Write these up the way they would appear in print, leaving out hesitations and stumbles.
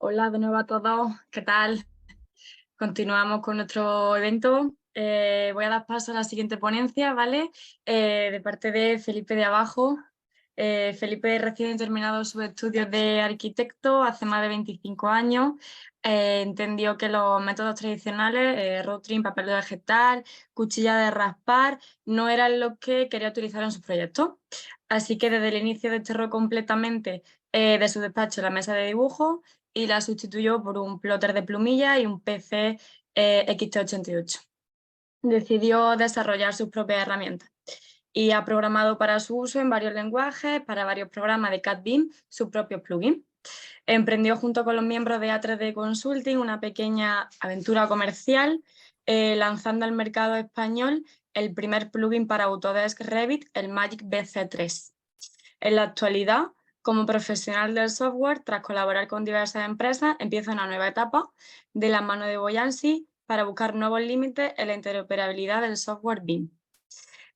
Hola de nuevo a todos, ¿qué tal? Continuamos con nuestro evento. Voy a dar paso a la siguiente ponencia, ¿vale? De parte de Felipe de Abajo. Felipe recién terminado sus estudios de arquitecto hace más de 25 años. Entendió que los métodos tradicionales, rotring, papel vegetal, cuchilla de raspar, no eran los que quería utilizar en sus proyectos. Así que desde el inicio desterró completamente de su despacho la mesa de dibujo y la sustituyó por un plotter de plumilla y un PC XT88. Decidió desarrollar sus propias herramientas y ha programado para su uso en varios lenguajes, para varios programas de CAD BIM, su propio plugin. Emprendió junto con los miembros de A3D Consulting una pequeña aventura comercial, lanzando al mercado español el primer plugin para Autodesk Revit, el Magic BC3. En la actualidad, como profesional del software, tras colaborar con diversas empresas, empieza una nueva etapa de la mano de Boyansi para buscar nuevos límites en la interoperabilidad del software BIM.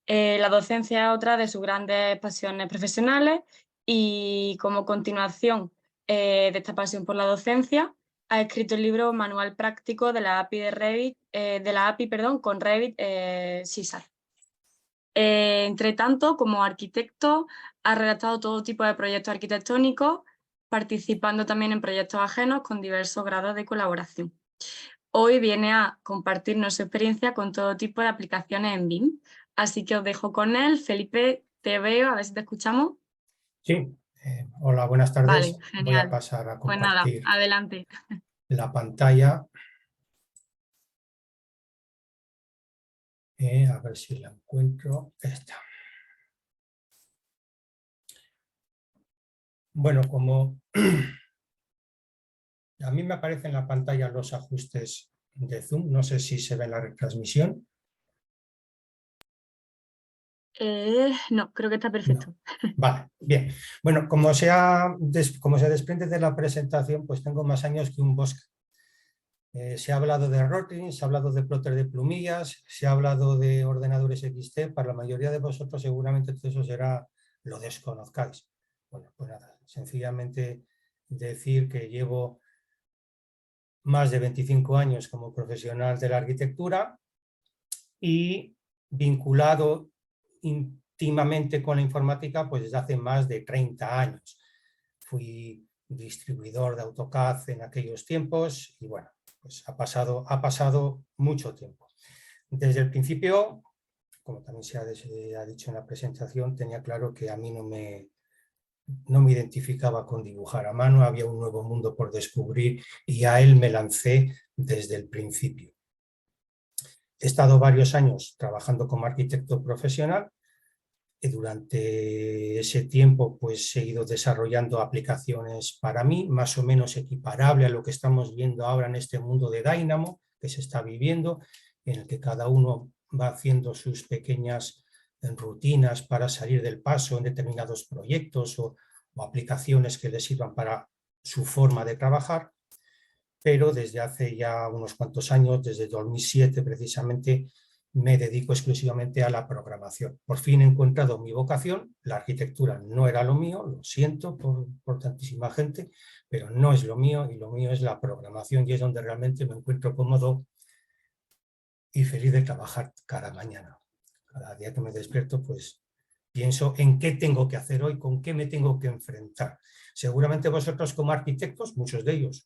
La docencia es otra de sus grandes pasiones profesionales y como continuación de esta pasión por la docencia, ha escrito el libro Manual Práctico de la API, con Revit SISAR. Entre tanto, como arquitecto, ha redactado todo tipo de proyectos arquitectónicos, participando también en proyectos ajenos con diversos grados de colaboración. Hoy viene a compartirnos su experiencia con todo tipo de aplicaciones en BIM. Así que os dejo con él. Felipe, te veo, a ver si te escuchamos. Sí, hola, buenas Vale, tardes. Voy a genial. pasar a Pues nada, compartir adelante. la pantalla. A ver si la encuentro. Esta. Bueno, como a mí me aparecen en la pantalla los ajustes de Zoom, no sé si se ve en la retransmisión. No, creo que está perfecto. No. Vale, bien. Bueno, como se desprende de la presentación, pues tengo más años que un bosque. Se ha hablado de rotring, se ha hablado de plotter de plumillas, se ha hablado de ordenadores XT. Para la mayoría de vosotros seguramente todo eso lo desconozcáis. Bueno, pues nada, sencillamente decir que llevo más de 25 años como profesional de la arquitectura y vinculado íntimamente con la informática pues desde hace más de 30 años. Fui distribuidor de AutoCAD en aquellos tiempos y bueno, pues ha pasado mucho tiempo. Desde el principio, como también se ha dicho en la presentación, tenía claro que a mí no me identificaba con dibujar a mano, había un nuevo mundo por descubrir y a él me lancé desde el principio. He estado varios años trabajando como arquitecto profesional y durante ese tiempo pues he ido desarrollando aplicaciones para mí, más o menos equiparable a lo que estamos viendo ahora en este mundo de Dynamo que se está viviendo, en el que cada uno va haciendo sus pequeñas rutinas para salir del paso en determinados proyectos o aplicaciones que les sirvan para su forma de trabajar, pero desde hace ya unos cuantos años, desde 2007 precisamente, me dedico exclusivamente a la programación. Por fin he encontrado mi vocación, la arquitectura no era lo mío, lo siento por tantísima gente, pero no es lo mío y lo mío es la programación y es donde realmente me encuentro cómodo y feliz de trabajar cada mañana. Cada día que me despierto, pues pienso en qué tengo que hacer hoy, con qué me tengo que enfrentar. Seguramente vosotros como arquitectos, muchos de ellos,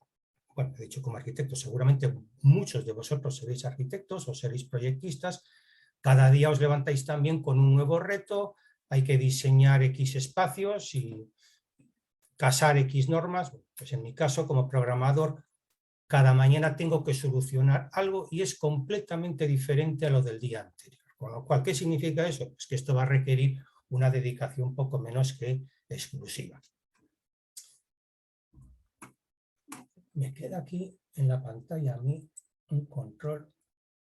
bueno, he dicho como arquitectos, seguramente muchos de vosotros seréis arquitectos o seréis proyectistas, cada día os levantáis también con un nuevo reto, hay que diseñar X espacios y casar X normas. Pues en mi caso, como programador, cada mañana tengo que solucionar algo y es completamente diferente a lo del día anterior. Con lo cual, ¿qué significa eso? Pues que esto va a requerir una dedicación poco menos que exclusiva. Me queda aquí en la pantalla a mí un control.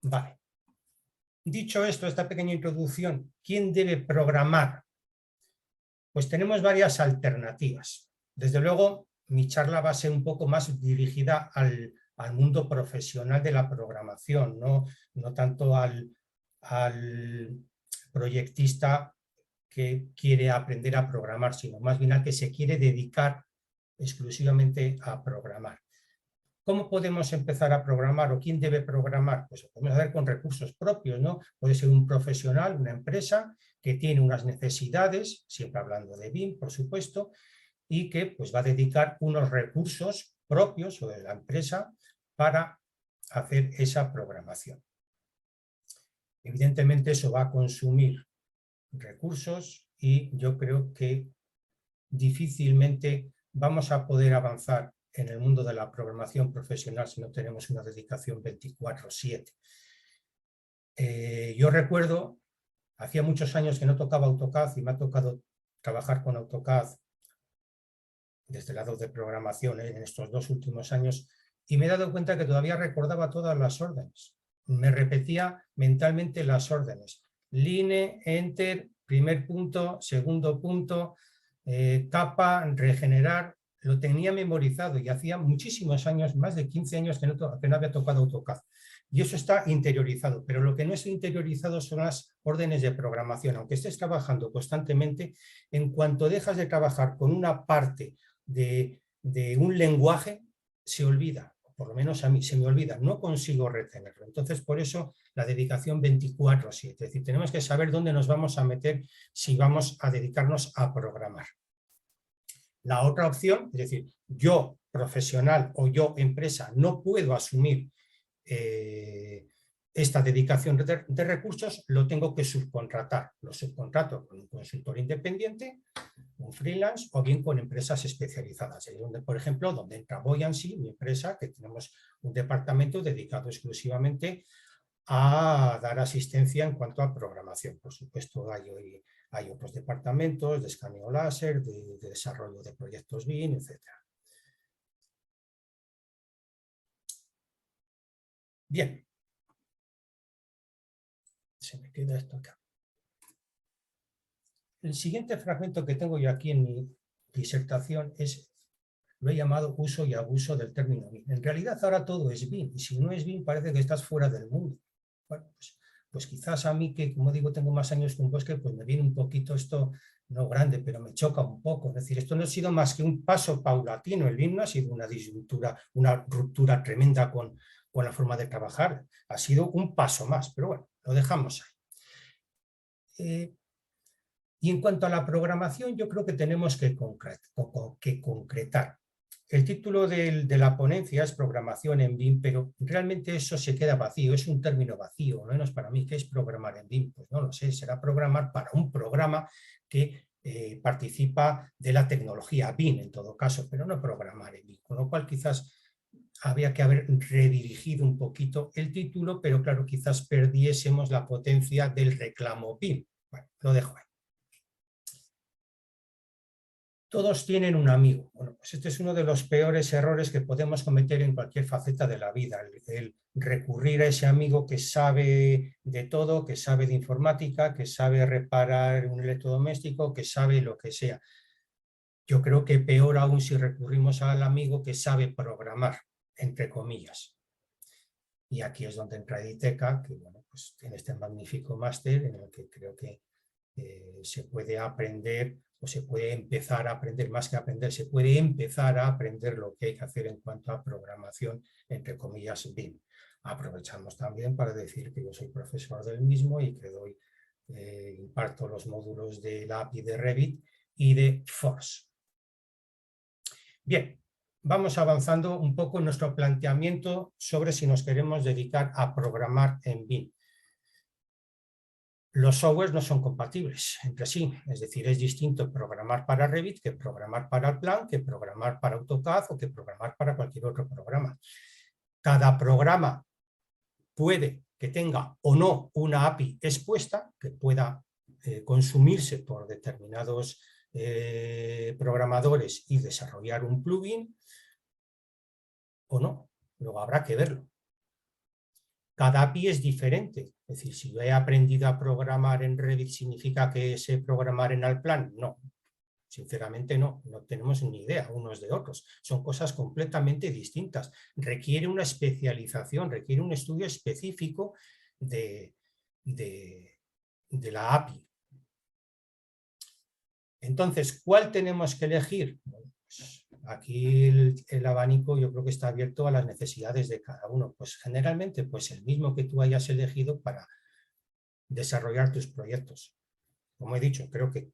Vale. Dicho esto, esta pequeña introducción, ¿quién debe programar? Pues tenemos varias alternativas. Desde luego, mi charla va a ser un poco más dirigida al mundo profesional de la programación, no tanto al proyectista que quiere aprender a programar, sino más bien al que se quiere dedicar exclusivamente a programar. ¿Cómo podemos empezar a programar o quién debe programar? Pues lo podemos hacer con recursos propios, ¿no? Puede ser un profesional, una empresa que tiene unas necesidades, siempre hablando de BIM, por supuesto, y que pues, va a dedicar unos recursos propios o de la empresa para hacer esa programación. Evidentemente eso va a consumir recursos y yo creo que difícilmente vamos a poder avanzar en el mundo de la programación profesional si no tenemos una dedicación 24/7. Yo recuerdo, hacía muchos años que no tocaba AutoCAD y me ha tocado trabajar con AutoCAD desde el lado de programación en estos 2 últimos años y me he dado cuenta que todavía recordaba todas las órdenes. Me repetía mentalmente las órdenes. Line, enter, primer punto, segundo punto, capa, regenerar, lo tenía memorizado y hacía muchísimos años, más de 15 años que no había tocado AutoCAD. Y eso está interiorizado, pero lo que no es interiorizado son las órdenes de programación. Aunque estés trabajando constantemente, en cuanto dejas de trabajar con una parte de un lenguaje, se olvida, por lo menos a mí se me olvida, no consigo retenerlo. Entonces, por eso la dedicación 24/7, es decir, tenemos que saber dónde nos vamos a meter si vamos a dedicarnos a programar. La otra opción, es decir, yo profesional o yo empresa no puedo asumir esta dedicación de recursos, lo tengo que subcontratar. Lo subcontrato con un consultor independiente, un freelance o bien con empresas especializadas. Donde, por ejemplo, donde entra Buoyancy, mi empresa, que tenemos un departamento dedicado exclusivamente a dar asistencia en cuanto a programación. Por supuesto, hay otros departamentos de escaneo láser, de desarrollo de proyectos BIM, etc. Bien. Se me queda esto acá. El siguiente fragmento que tengo yo aquí en mi disertación lo he llamado uso y abuso del término BIM. En realidad ahora todo es BIM, y si no es BIM parece que estás fuera del mundo. Bueno, pues quizás a mí, que como digo tengo más años que un bosque, pues me viene un poquito esto, no grande, pero me choca un poco. Es decir, esto no ha sido más que un paso paulatino. El BIM no ha sido una disyuntura, una ruptura tremenda con la forma de trabajar. Ha sido un paso más, pero bueno, lo dejamos ahí. Y en cuanto a la programación, yo creo que tenemos que concretar. El título de la ponencia es programación en BIM, pero realmente eso se queda vacío, es un término vacío, al menos para mí. ¿Qué es programar en BIM? Pues no lo sé, será programar para un programa que participa de la tecnología BIM en todo caso, pero no programar en BIM, con lo cual quizás había que haber redirigido un poquito el título, pero claro, quizás perdiésemos la potencia del reclamo BIM. Bueno, lo dejo ahí. Todos tienen un amigo. Bueno, pues este es uno de los peores errores que podemos cometer en cualquier faceta de la vida, el recurrir a ese amigo que sabe de todo, que sabe de informática, que sabe reparar un electrodoméstico, que sabe lo que sea. Yo creo que peor aún si recurrimos al amigo que sabe programar, entre comillas. Y aquí es donde entra Editeca, que bueno, pues tiene este magnífico máster en el que creo que se puede aprender o se puede empezar a aprender, más que aprender, se puede empezar a aprender lo que hay que hacer en cuanto a programación, entre comillas, BIM. Aprovechamos también para decir que yo soy profesor del mismo y que imparto los módulos de la API de Revit y de Force. Bien, vamos avanzando un poco en nuestro planteamiento sobre si nos queremos dedicar a programar en BIM. Los softwares no son compatibles entre sí, es decir, es distinto programar para Revit que programar para el Plan, que programar para AutoCAD o que programar para cualquier otro programa. Cada programa puede que tenga o no una API expuesta, que pueda consumirse por determinados programadores y desarrollar un plugin, o no, luego habrá que verlo. Cada API es diferente, es decir, si yo he aprendido a programar en Revit, ¿significa que sé programar en Allplan? No, sinceramente no tenemos ni idea unos de otros, son cosas completamente distintas, requiere una especialización, requiere un estudio específico de la API. Entonces, ¿cuál tenemos que elegir? Pues aquí el abanico yo creo que está abierto a las necesidades de cada uno. Pues generalmente pues el mismo que tú hayas elegido para desarrollar tus proyectos. Como he dicho, creo que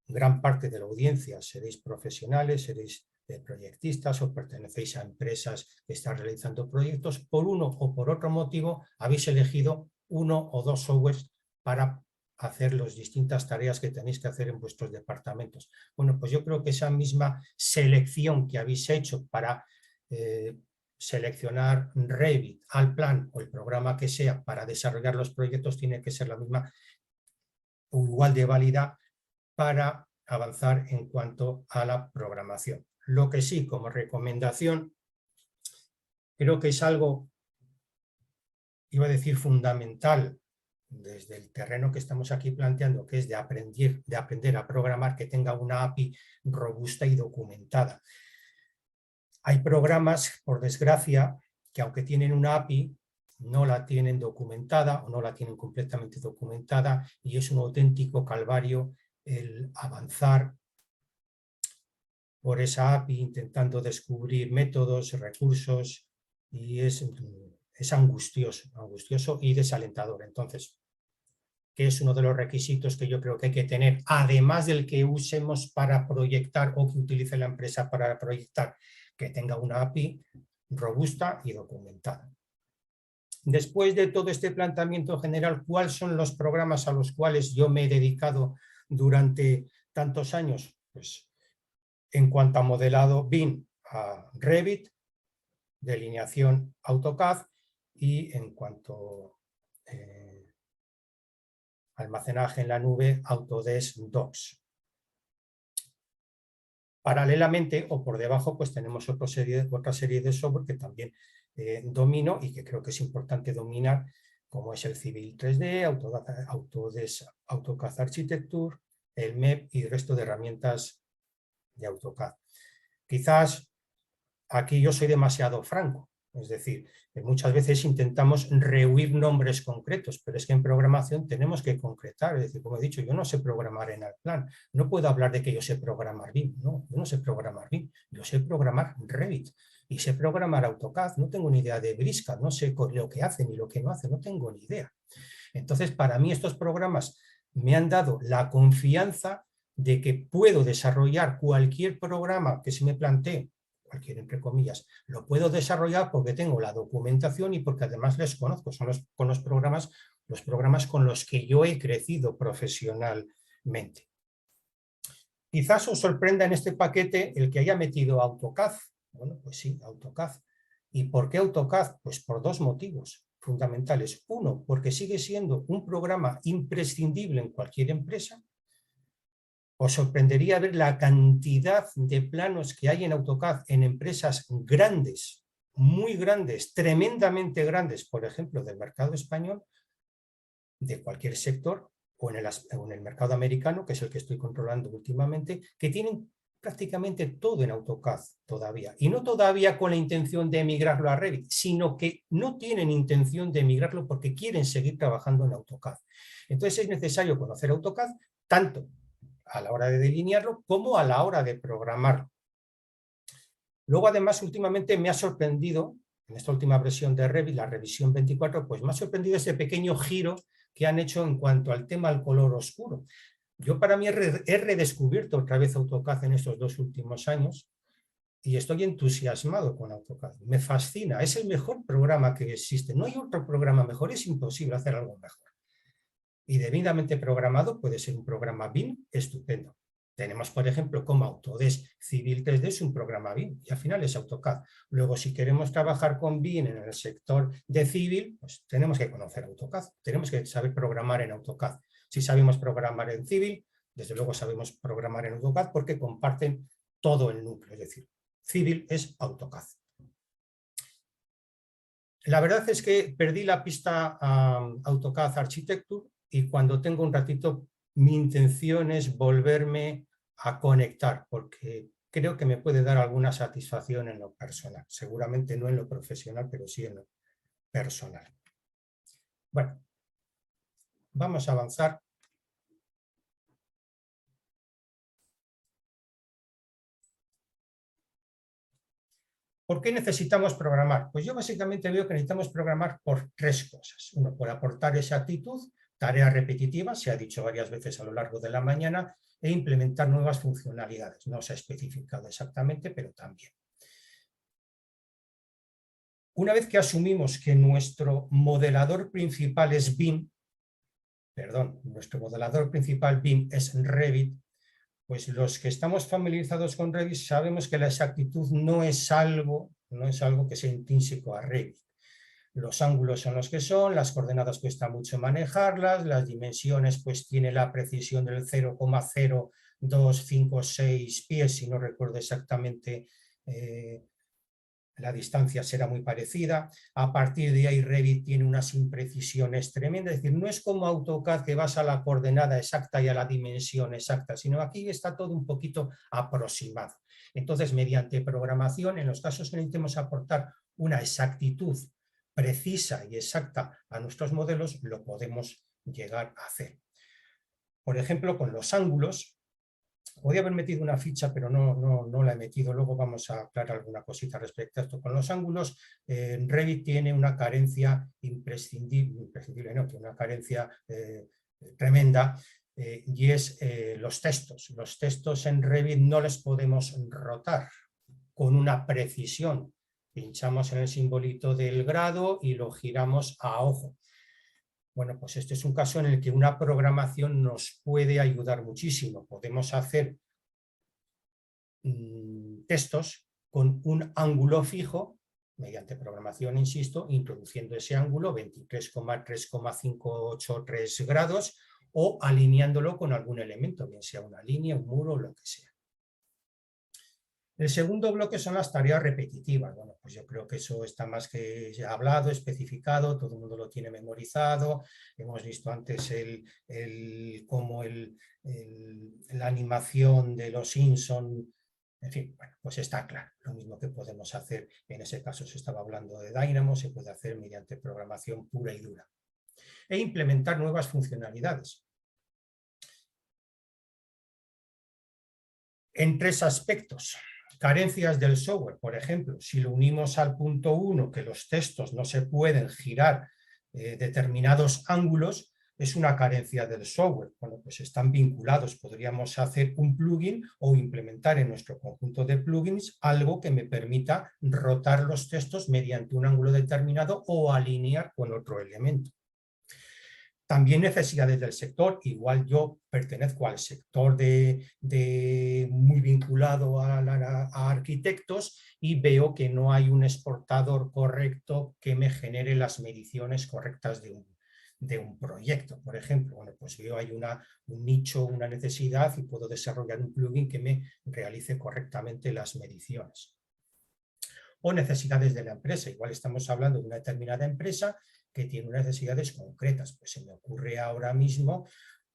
gran parte de la audiencia seréis profesionales, seréis proyectistas o pertenecéis a empresas que están realizando proyectos. Por uno o por otro motivo habéis elegido uno o dos softwares para hacer las distintas tareas que tenéis que hacer en vuestros departamentos. Bueno, pues yo creo que esa misma selección que habéis hecho para seleccionar Revit, Allplan o el programa que sea para desarrollar los proyectos tiene que ser la misma o igual de válida para avanzar en cuanto a la programación. Lo que sí, como recomendación, creo que es algo, iba a decir fundamental, desde el terreno que estamos aquí planteando, que es de aprender a programar, que tenga una API robusta y documentada. Hay programas, por desgracia, que aunque tienen una API, no la tienen documentada o no la tienen completamente documentada y es un auténtico calvario el avanzar por esa API intentando descubrir métodos, recursos y es angustioso y desalentador. Entonces, que es uno de los requisitos que yo creo que hay que tener, además del que usemos para proyectar o que utilice la empresa para proyectar, que tenga una API robusta y documentada. Después de todo este planteamiento general, ¿cuáles son los programas a los cuales yo me he dedicado durante tantos años? Pues en cuanto a modelado BIM, a Revit, delineación AutoCAD y en cuanto almacenaje en la nube, Autodesk Docs. Paralelamente o por debajo pues tenemos otra serie de software que también domino y que creo que es importante dominar, como es el Civil 3D, Autodesk AutoCAD Architecture, el MEP y el resto de herramientas de AutoCAD. Quizás aquí yo soy demasiado franco, es decir, muchas veces intentamos rehuir nombres concretos, pero es que en programación tenemos que concretar, es decir, como he dicho, yo no sé programar en Allplan, no puedo hablar de que yo sé programar BIM, no, yo no sé programar BIM, yo sé programar Revit y sé programar AutoCAD, no tengo ni idea de Briscat, no sé lo que hace ni lo que no hace, no tengo ni idea. Entonces, para mí estos programas me han dado la confianza de que puedo desarrollar cualquier programa que se me plantee, cualquier entre comillas, lo puedo desarrollar porque tengo la documentación y porque además les conozco, son los programas con los que yo he crecido profesionalmente. Quizás os sorprenda en este paquete el que haya metido AutoCAD. Bueno, pues sí, AutoCAD. ¿Y por qué AutoCAD? Pues por dos motivos fundamentales. Uno, porque sigue siendo un programa imprescindible en cualquier empresa. Os sorprendería ver la cantidad de planos que hay en AutoCAD en empresas grandes, muy grandes, tremendamente grandes, por ejemplo, del mercado español, de cualquier sector, o en el mercado americano, que es el que estoy controlando últimamente, que tienen prácticamente todo en AutoCAD todavía. Y no todavía con la intención de migrarlo a Revit, sino que no tienen intención de migrarlo porque quieren seguir trabajando en AutoCAD. Entonces es necesario conocer AutoCAD tanto a la hora de delinearlo como a la hora de programarlo. Luego, además, últimamente me ha sorprendido, en esta última versión de Revit, la revisión 24, pues me ha sorprendido ese pequeño giro que han hecho en cuanto al tema del color oscuro. Yo para mí he redescubierto otra vez AutoCAD en estos 2 últimos años y estoy entusiasmado con AutoCAD. Me fascina, es el mejor programa que existe. No hay otro programa mejor, es imposible hacer algo mejor. Y debidamente programado puede ser un programa BIM estupendo. Tenemos, por ejemplo, como Autodesk Civil 3D es un programa BIM y al final es AutoCAD. Luego, si queremos trabajar con BIM en el sector de Civil, pues tenemos que conocer AutoCAD, tenemos que saber programar en AutoCAD. Si sabemos programar en Civil, desde luego sabemos programar en AutoCAD porque comparten todo el núcleo, es decir, Civil es AutoCAD. La verdad es que perdí la pista a AutoCAD Architecture y cuando tengo un ratito mi intención es volverme a conectar porque creo que me puede dar alguna satisfacción en lo personal. Seguramente no en lo profesional, pero sí en lo personal. Bueno, vamos a avanzar. ¿Por qué necesitamos programar? Pues yo básicamente veo que necesitamos programar por tres cosas. Uno, por aportar exactitud, tareas repetitivas, se ha dicho varias veces a lo largo de la mañana, e implementar nuevas funcionalidades. No se ha especificado exactamente, pero también. Una vez que asumimos que nuestro modelador principal es BIM, nuestro modelador principal BIM es Revit, pues los que estamos familiarizados con Revit sabemos que la exactitud no es algo que sea intrínseco a Revit. Los ángulos son los que son, las coordenadas cuesta mucho manejarlas, las dimensiones pues tiene la precisión del 0,0256 pies, si no recuerdo exactamente, la distancia será muy parecida. A partir de ahí Revit tiene unas imprecisiones tremendas, es decir, no es como AutoCAD que vas a la coordenada exacta y a la dimensión exacta, sino aquí está todo un poquito aproximado. Entonces, mediante programación, en los casos que necesitemos aportar una exactitud precisa y exacta a nuestros modelos, lo podemos llegar a hacer. Por ejemplo, con los ángulos, podía haber metido una ficha, pero no la he metido. Luego vamos a aclarar alguna cosita respecto a esto. Con los ángulos, Revit tiene una carencia imprescindible, no, tiene una carencia tremenda, y es los textos. Los textos en Revit no les podemos rotar con una precisión. Pinchamos en el simbolito del grado y lo giramos a ojo. Bueno, pues este es un caso en el que una programación nos puede ayudar muchísimo. Podemos hacer textos con un ángulo fijo, mediante programación, insisto, introduciendo ese ángulo 23,3,583 grados o alineándolo con algún elemento, bien sea una línea, un muro o lo que sea. El segundo bloque son las tareas repetitivas. Bueno, pues yo creo que eso está más que hablado, especificado, todo el mundo lo tiene memorizado. Hemos visto antes cómo la animación de los Simpson, en fin, bueno, pues está claro. Lo mismo que podemos hacer, en ese caso se estaba hablando de Dynamo, se puede hacer mediante programación pura y dura. E implementar nuevas funcionalidades. En tres aspectos. Carencias del software, por ejemplo, si lo unimos al punto 1, que los textos no se pueden girar determinados ángulos, es una carencia del software. Bueno, pues están vinculados. Podríamos hacer un plugin o implementar en nuestro conjunto de plugins algo que me permita rotar los textos mediante un ángulo determinado o alinear con otro elemento. También necesidades del sector, igual yo pertenezco al sector muy vinculado a arquitectos y veo que no hay un exportador correcto que me genere las mediciones correctas de un proyecto, por ejemplo. Bueno, pues veo hay un nicho, una necesidad y puedo desarrollar un plugin que me realice correctamente las mediciones. O necesidades de la empresa, igual estamos hablando de una determinada empresa que tiene unas necesidades concretas. Pues se me ocurre ahora mismo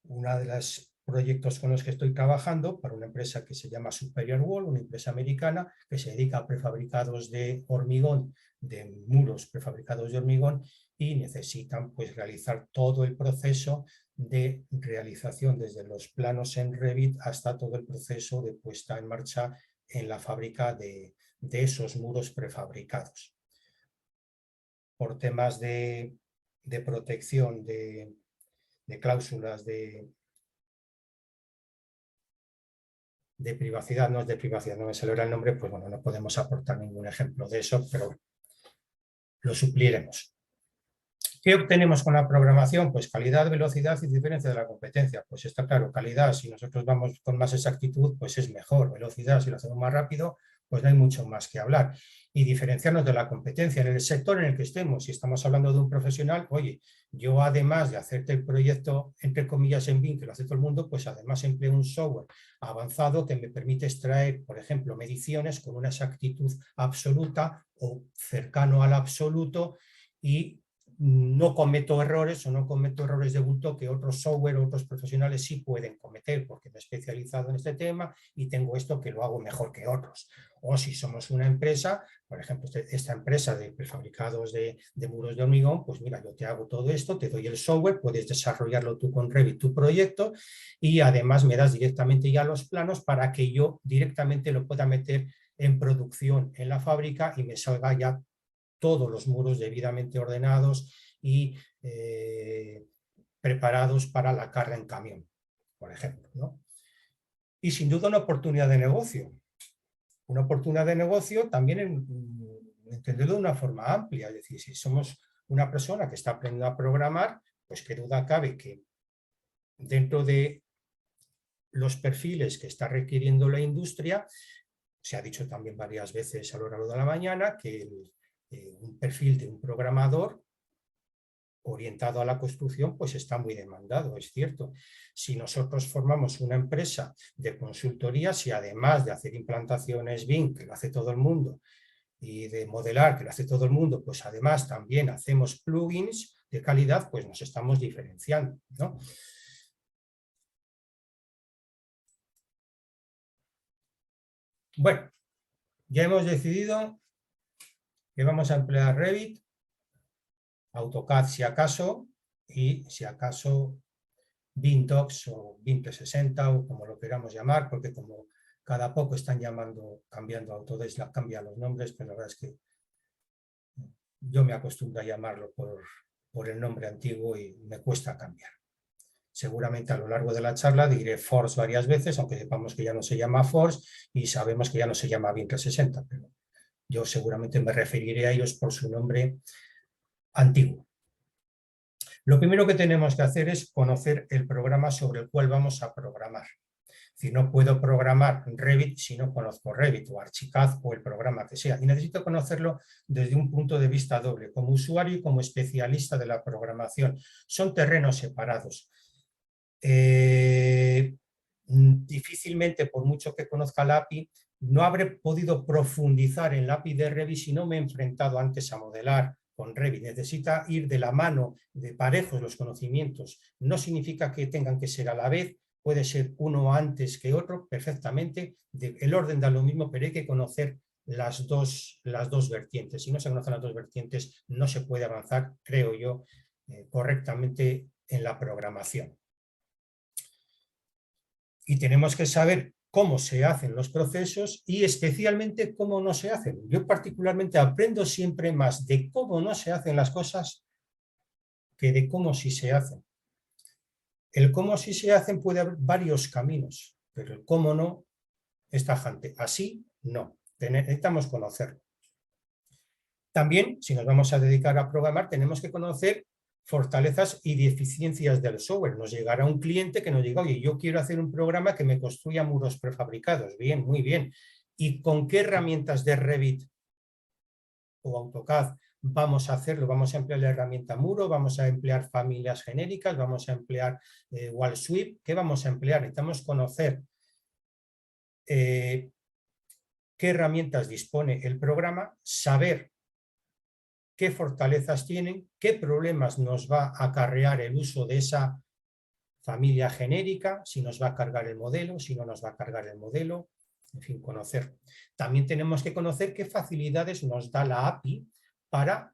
uno de los proyectos con los que estoy trabajando para una empresa que se llama Superior Wall, una empresa americana que se dedica a prefabricados de hormigón, de muros prefabricados de hormigón, y necesitan pues realizar todo el proceso de realización desde los planos en Revit hasta todo el proceso de puesta en marcha en la fábrica de esos muros prefabricados. Por temas de protección, de cláusulas de privacidad, no es de privacidad, no me sale ahora el nombre, pues bueno, no podemos aportar ningún ejemplo de eso, pero lo supliremos. ¿Qué obtenemos con la programación? Pues calidad, velocidad y diferencia de la competencia. Pues está claro, calidad, si nosotros vamos con más exactitud, pues es mejor. Velocidad, si lo hacemos más rápido, pues no hay mucho más que hablar. Y diferenciarnos de la competencia en el sector en el que estemos. Si estamos hablando de un profesional, oye, yo además de hacerte el proyecto, entre comillas, en BIM, que lo hace todo el mundo, pues además empleo un software avanzado que me permite extraer, por ejemplo, mediciones con una exactitud absoluta o cercano al absoluto, y no cometo errores o no cometo errores de bulto que otros software o otros profesionales sí pueden cometer, porque me he especializado en este tema y tengo esto que lo hago mejor que otros. O si somos una empresa, por ejemplo, esta empresa de prefabricados de muros de hormigón, pues mira, yo te hago todo esto, te doy el software, puedes desarrollarlo tú con Revit, tu proyecto, y además me das directamente ya los planos para que yo directamente lo pueda meter en producción en la fábrica y me salga ya todos los muros debidamente ordenados y preparados para la carga en camión, por ejemplo, ¿no? Y sin duda una oportunidad de negocio. Una oportunidad de negocio también entenderlo de una forma amplia, es decir, si somos una persona que está aprendiendo a programar, pues qué duda cabe que dentro de los perfiles que está requiriendo la industria, se ha dicho también varias veces a lo largo de la mañana que un perfil de un programador orientado a la construcción pues está muy demandado, es cierto. Si nosotros formamos una empresa de consultorías y además de hacer implantaciones BIM, que lo hace todo el mundo, y de modelar, que lo hace todo el mundo, pues además también hacemos plugins de calidad, pues nos estamos diferenciando, ¿no? Bueno, ya hemos decidido que vamos a emplear Revit, AutoCAD si acaso, y si acaso BIM Docs o BIM 360 o como lo queramos llamar, porque como cada poco están cambiando Autodesk, cambian los nombres, pero la verdad es que yo me acostumbro a llamarlo por el nombre antiguo y me cuesta cambiar. Seguramente a lo largo de la charla diré Force varias veces, aunque sepamos que ya no se llama Force y sabemos que ya no se llama BIM 360, pero yo seguramente me referiré a ellos por su nombre antiguo. Lo primero que tenemos que hacer es conocer el programa sobre el cual vamos a programar. Si no puedo programar Revit si no conozco Revit o Archicad o el programa que sea. Y necesito conocerlo desde un punto de vista doble, como usuario y como especialista de la programación. Son terrenos separados. Difícilmente, por mucho que conozca la API, no habré podido profundizar en la API de Revit si no me he enfrentado antes a modelar con Revit. Necesita ir de la mano, de parejos los conocimientos. No significa que tengan que ser a la vez, puede ser uno antes que otro perfectamente. El orden da lo mismo, pero hay que conocer las dos vertientes. Si no se conocen las dos vertientes, no se puede avanzar, creo yo, correctamente en la programación. Y tenemos que saber cómo se hacen los procesos y especialmente cómo no se hacen. Yo particularmente aprendo siempre más de cómo no se hacen las cosas que de cómo sí se hacen. El cómo sí se hacen puede haber varios caminos, pero el cómo no es tajante. Así no, necesitamos conocerlo. También, si nos vamos a dedicar a programar, tenemos que conocer fortalezas y deficiencias del software. Nos llegará un cliente que nos diga, oye, yo quiero hacer un programa que me construya muros prefabricados. Bien, muy bien. ¿Y con qué herramientas de Revit o AutoCAD vamos a hacerlo? ¿Vamos a emplear la herramienta muro? ¿Vamos a emplear familias genéricas? ¿Vamos a emplear wall sweep? ¿Qué vamos a emplear? Necesitamos conocer qué herramientas dispone el programa, saber qué fortalezas tienen, qué problemas nos va a acarrear el uso de esa familia genérica, si nos va a cargar el modelo, si no nos va a cargar el modelo, en fin, conocer. También tenemos que conocer qué facilidades nos da la API para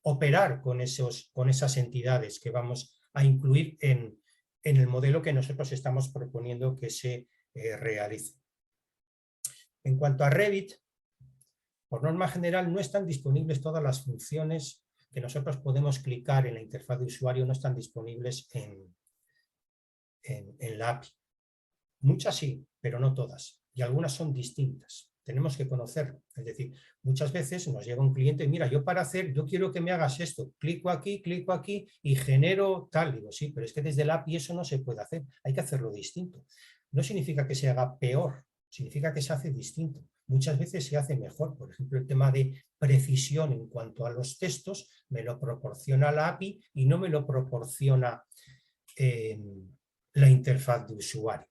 operar con esas entidades que vamos a incluir en el modelo que nosotros estamos proponiendo que se realice. En cuanto a Revit, por norma general no están disponibles todas las funciones que nosotros podemos clicar en la interfaz de usuario, no están disponibles en la API. Muchas sí, pero no todas. Y algunas son distintas. Tenemos que conocerlo. Es decir, muchas veces nos llega un cliente y mira, yo quiero que me hagas esto. Clico aquí y genero tal. Digo, sí, pero es que desde la API eso no se puede hacer. Hay que hacerlo distinto. No significa que se haga peor, significa que se hace distinto. Muchas veces se hace mejor. Por ejemplo, el tema de precisión en cuanto a los textos me lo proporciona la API y no me lo proporciona la interfaz de usuario.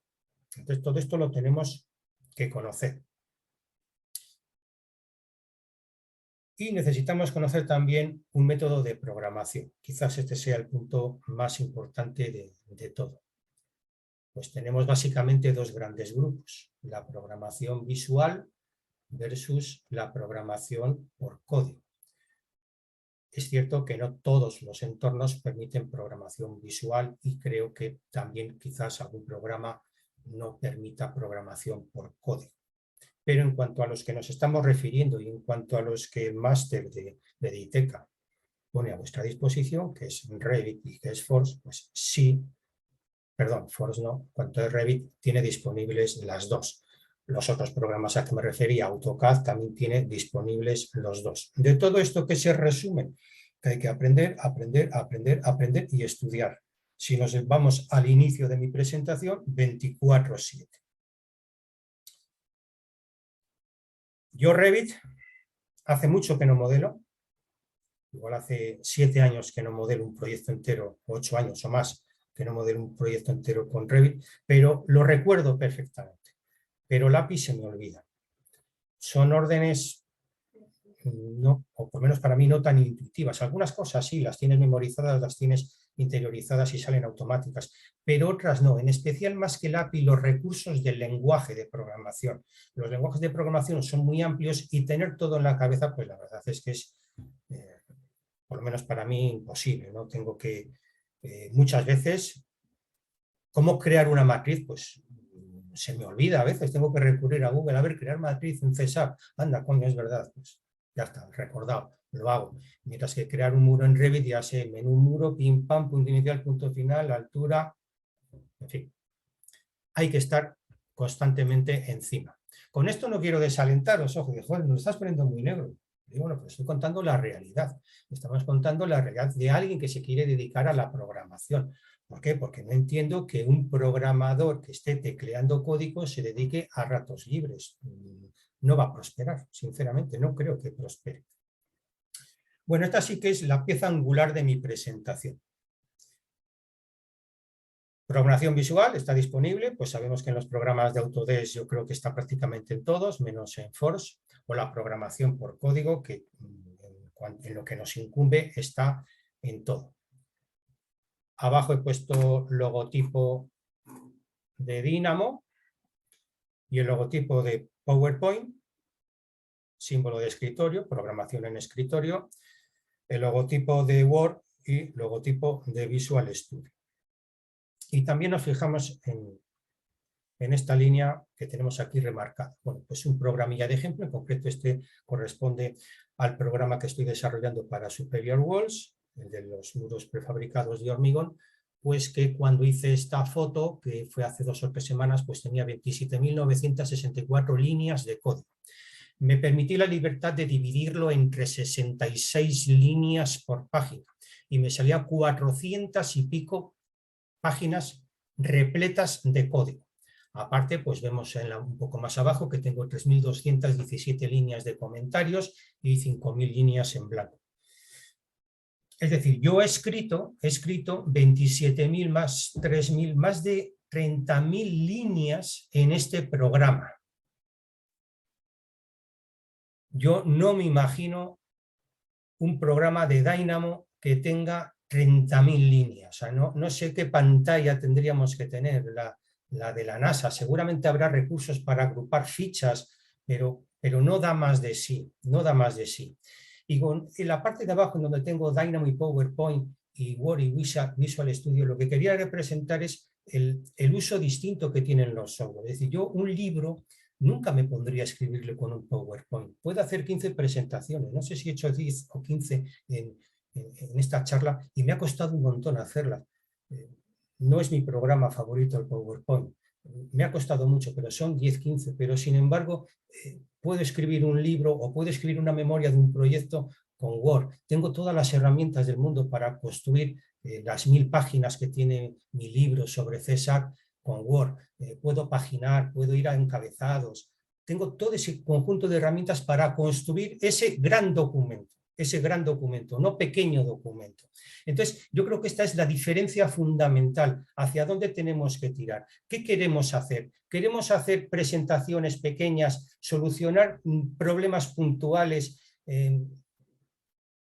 Entonces, todo esto lo tenemos que conocer. Y necesitamos conocer también un método de programación. Quizás este sea el punto más importante de todo. Pues tenemos básicamente dos grandes grupos. La programación visual versus la programación por código. Es cierto que no todos los entornos permiten programación visual y creo que también quizás algún programa no permita programación por código. pero en cuanto a los que nos estamos refiriendo y en cuanto a los que el máster de DITECA pone a vuestra disposición, que es Revit y que es Force, pues sí, perdón, Force no, en cuanto a Revit tiene disponibles las dos. Los otros programas a que me refería, AutoCAD, también tiene disponibles los dos. De todo esto, ¿qué se resume? Que hay que aprender, aprender, aprender, aprender y estudiar. Si nos vamos al inicio de mi presentación, 24/7. Yo Revit, hace mucho que no modelo, igual hace 7 años que no modelo un proyecto entero, 8 años o más que no modelo un proyecto entero con Revit, pero lo recuerdo perfectamente. Pero el API se me olvida. Son órdenes, no, o por lo menos para mí no tan intuitivas. Algunas cosas sí, las tienes memorizadas, las tienes interiorizadas y salen automáticas, pero otras no, en especial más que el API, los recursos del lenguaje de programación. Los lenguajes de programación son muy amplios y tener todo en la cabeza, pues la verdad es que es, por lo menos para mí, imposible, ¿no? Tengo que, muchas veces, ¿cómo crear una matriz? Pues se me olvida a veces, tengo que recurrir a Google, a ver, crear matriz en CSAP, anda, coño, es verdad, pues ya está, recordado, lo hago. Mientras que crear un muro en Revit, ya sé, menú muro, pim, pam, punto inicial, punto final, altura, en fin. Hay que estar constantemente encima. Con esto no quiero desalentaros, ojo, joder, nos estás poniendo muy negro. Y bueno, pues estoy contando la realidad. Estamos contando la realidad de alguien que se quiere dedicar a la programación. ¿Por qué? Porque no entiendo que un programador que esté tecleando código se dedique a ratos libres. No va a prosperar, sinceramente, no creo que prospere. Bueno, esta sí que es la pieza angular de mi presentación. Programación visual está disponible, pues sabemos que en los programas de Autodesk yo creo que está prácticamente en todos, menos en Force, o la programación por código, que en lo que nos incumbe está en todo. Abajo he puesto logotipo de Dynamo y el logotipo de PowerPoint, símbolo de escritorio, programación en escritorio, el logotipo de Word y logotipo de Visual Studio. Y también nos fijamos en esta línea que tenemos aquí remarcada. Bueno, pues un programilla de ejemplo, en concreto este corresponde al programa que estoy desarrollando para Superior Walls, el de los muros prefabricados de hormigón, pues que cuando hice esta foto, que fue hace 2 o 3 semanas, pues tenía 27.964 líneas de código. Me permití la libertad de dividirlo entre 66 líneas por página y me salía 400 y pico páginas repletas de código. Aparte, pues vemos un poco más abajo que tengo 3.217 líneas de comentarios y 5.000 líneas en blanco. Es decir, yo he escrito 27.000 más 3.000, más de 30.000 líneas en este programa. Yo no me imagino un programa de Dynamo que tenga 30.000 líneas. O sea, no sé qué pantalla tendríamos que tener, la de la NASA. Seguramente habrá recursos para agrupar fichas, pero no da más de sí, no da más de sí. Y en la parte de abajo, en donde tengo Dynamo y PowerPoint y Word y Visual Studio, lo que quería representar es el uso distinto que tienen los software. Es decir, yo un libro nunca me pondría a escribirle con un PowerPoint. Puedo hacer 15 presentaciones, no sé si he hecho 10 o 15 en esta charla y me ha costado un montón hacerla. No es mi programa favorito el PowerPoint, me ha costado mucho, pero son 10, 15, pero sin embargo puedo escribir un libro o puedo escribir una memoria de un proyecto con Word. Tengo todas las herramientas del mundo para construir las 1000 páginas que tiene mi libro sobre César con Word. Puedo paginar, puedo ir a encabezados. Tengo todo ese conjunto de herramientas para construir ese gran documento, no pequeño documento. Entonces, yo creo que esta es la diferencia fundamental, hacia dónde tenemos que tirar. ¿Qué queremos hacer? ¿Queremos hacer presentaciones pequeñas, solucionar problemas puntuales?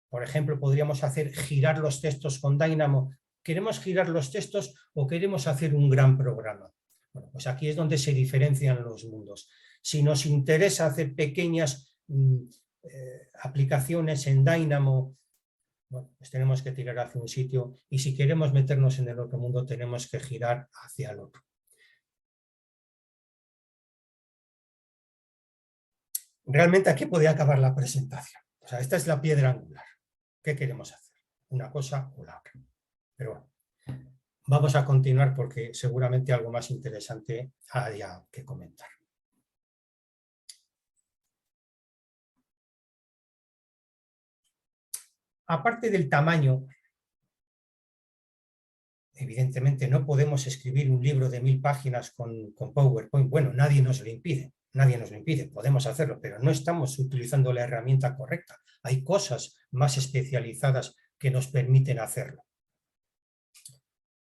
Por ejemplo, podríamos hacer girar los textos con Dynamo. ¿Queremos girar los textos o queremos hacer un gran programa? Bueno, pues aquí es donde se diferencian los mundos. Si nos interesa hacer pequeñas aplicaciones en Dynamo, bueno, pues tenemos que tirar hacia un sitio, y si queremos meternos en el otro mundo tenemos que girar hacia el otro. realmente aquí podría acabar la presentación. O sea, esta es la piedra angular. ¿Qué queremos hacer? Una cosa o la otra. Pero bueno, vamos a continuar porque seguramente algo más interesante haya que comentar. Aparte del tamaño, evidentemente no podemos escribir un libro de 1000 páginas con PowerPoint. Bueno, nadie nos lo impide, podemos hacerlo, pero no estamos utilizando la herramienta correcta. Hay cosas más especializadas que nos permiten hacerlo.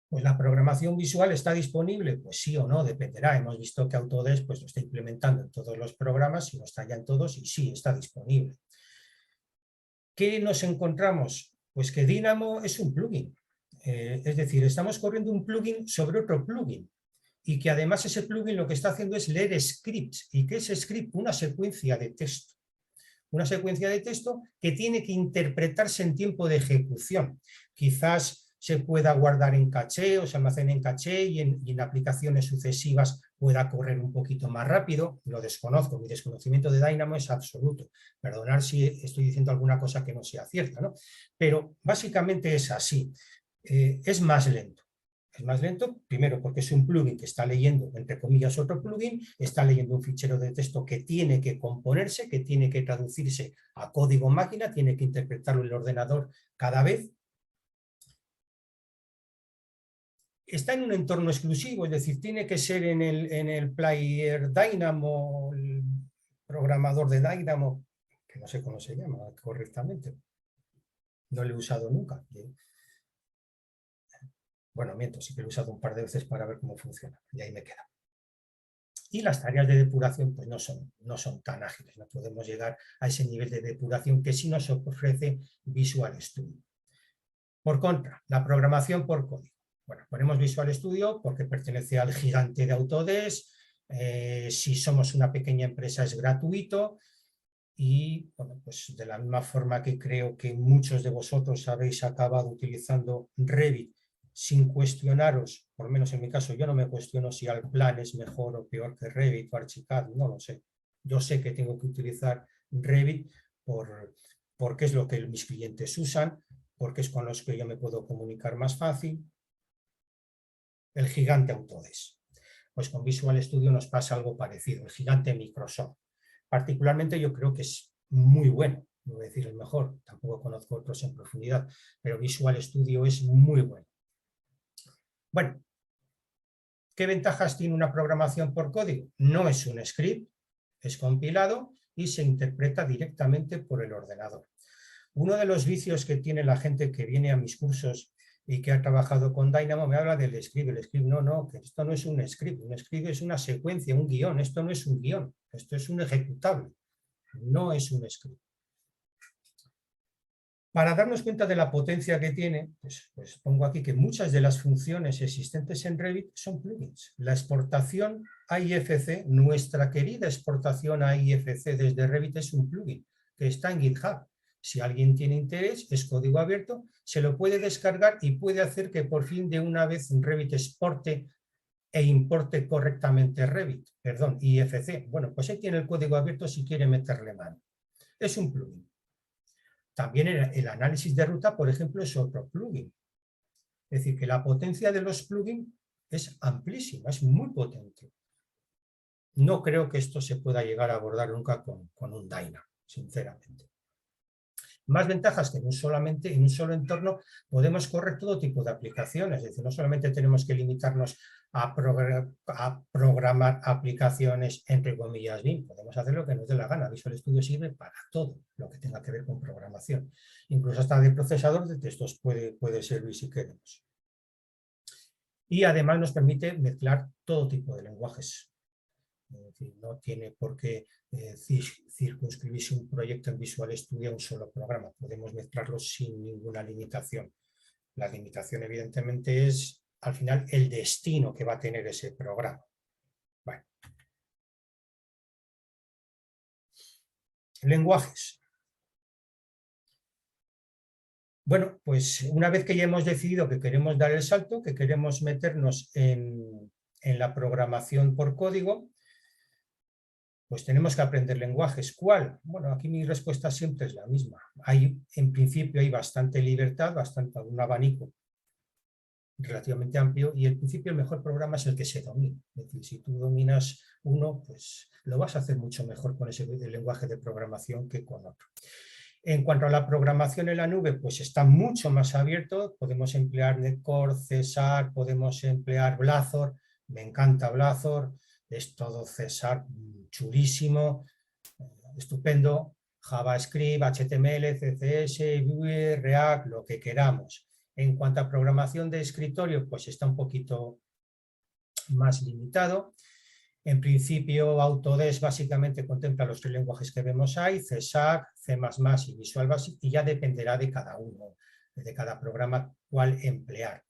Pues la programación visual está disponible, pues sí o no, dependerá. Hemos visto que Autodesk pues, lo está implementando en todos los programas, y no está ya en todos, y sí, está disponible. ¿Qué nos encontramos? Pues que Dynamo es un plugin. Es decir, estamos corriendo un plugin sobre otro plugin, y que además ese plugin lo que está haciendo es leer scripts. ¿Y qué es script? Una secuencia de texto. Una secuencia de texto que tiene que interpretarse en tiempo de ejecución. Quizás se pueda guardar en caché o se almacene en caché y en aplicaciones sucesivas pueda correr un poquito más rápido. Lo desconozco, mi desconocimiento de Dynamo es absoluto. Perdonad si estoy diciendo alguna cosa que no sea cierta, ¿no? Pero básicamente es así. Es más lento. Es más lento, primero porque es un plugin que está leyendo, entre comillas, otro plugin, está leyendo un fichero de texto que tiene que componerse, que tiene que traducirse a código máquina, tiene que interpretarlo el ordenador cada vez. Está en un entorno exclusivo, es decir, tiene que ser en el player Dynamo, el programador de Dynamo, que no sé cómo se llama correctamente. No lo he usado nunca. Bueno, miento, sí que lo he usado un par de veces para ver cómo funciona, y ahí me queda. Y las tareas de depuración pues no son tan ágiles, no podemos llegar a ese nivel de depuración que sí nos ofrece Visual Studio. Por contra, la programación por código. Bueno, ponemos Visual Studio porque pertenece al gigante de Autodesk, si somos una pequeña empresa es gratuito, y bueno, pues de la misma forma que creo que muchos de vosotros habéis acabado utilizando Revit sin cuestionaros, por lo menos en mi caso yo no me cuestiono si Allplan es mejor o peor que Revit o Archicad, no lo sé. Yo sé que tengo que utilizar Revit porque es lo que mis clientes usan, porque es con los que yo me puedo comunicar más fácil. El gigante Autodesk. Pues con Visual Studio nos pasa algo parecido, el gigante Microsoft. Particularmente yo creo que es muy bueno, no voy a decir el mejor, tampoco conozco otros en profundidad, pero Visual Studio es muy bueno. Bueno, ¿qué ventajas tiene una programación por código? No es un script, es compilado y se interpreta directamente por el ordenador. Uno de los vicios que tiene la gente que viene a mis cursos y que ha trabajado con Dynamo me habla del script. El script no, que esto no es un script es una secuencia, un guión, esto no es un guión, esto es un ejecutable, no es un script. Para darnos cuenta de la potencia que tiene, pues pongo aquí que muchas de las funciones existentes en Revit son plugins. La exportación a IFC, nuestra querida exportación a IFC desde Revit es un plugin que está en GitHub. Si alguien tiene interés, es código abierto, se lo puede descargar y puede hacer que por fin de una vez Revit exporte e importe correctamente IFC. Bueno, pues ahí tiene el código abierto si quiere meterle mano. Es un plugin. También el análisis de ruta, por ejemplo, es otro plugin. Es decir, que la potencia de los plugins es amplísima, es muy potente. No creo que esto se pueda llegar a abordar nunca con un Dynamo, sinceramente. Más ventajas que en un solo entorno podemos correr todo tipo de aplicaciones, es decir, no solamente tenemos que limitarnos a programar aplicaciones entre comillas BIM, podemos hacer lo que nos dé la gana. Visual Studio sirve para todo lo que tenga que ver con programación, incluso hasta de procesador de textos puede servir si queremos. Y además nos permite mezclar todo tipo de lenguajes. Es decir, no tiene por qué circunscribirse un proyecto en Visual Studio a un solo programa. Podemos mezclarlos sin ninguna limitación. La limitación, evidentemente, es al final el destino que va a tener ese programa. Bueno. Lenguajes. Bueno, pues una vez que ya hemos decidido que queremos dar el salto, que queremos meternos en la programación por código, Pues tenemos que aprender lenguajes. ¿Cuál? Bueno, aquí mi respuesta siempre es la misma. En principio hay bastante libertad, un abanico relativamente amplio, y el principio el mejor programa es el que se domina. Es decir, si tú dominas uno, pues lo vas a hacer mucho mejor con ese lenguaje de programación que con otro. En cuanto a la programación en la nube, pues está mucho más abierto. Podemos emplear Netcore, César, podemos emplear Blazor. Me encanta Blazor, es todo César chulísimo, estupendo. JavaScript, HTML, CSS, Vue, React, lo que queramos. En cuanto a programación de escritorio, pues está un poquito más limitado. En principio, Autodesk básicamente contempla los 3 lenguajes que vemos ahí, C#, C++ y Visual Basic, y ya dependerá de cada uno, de cada programa, cuál emplear.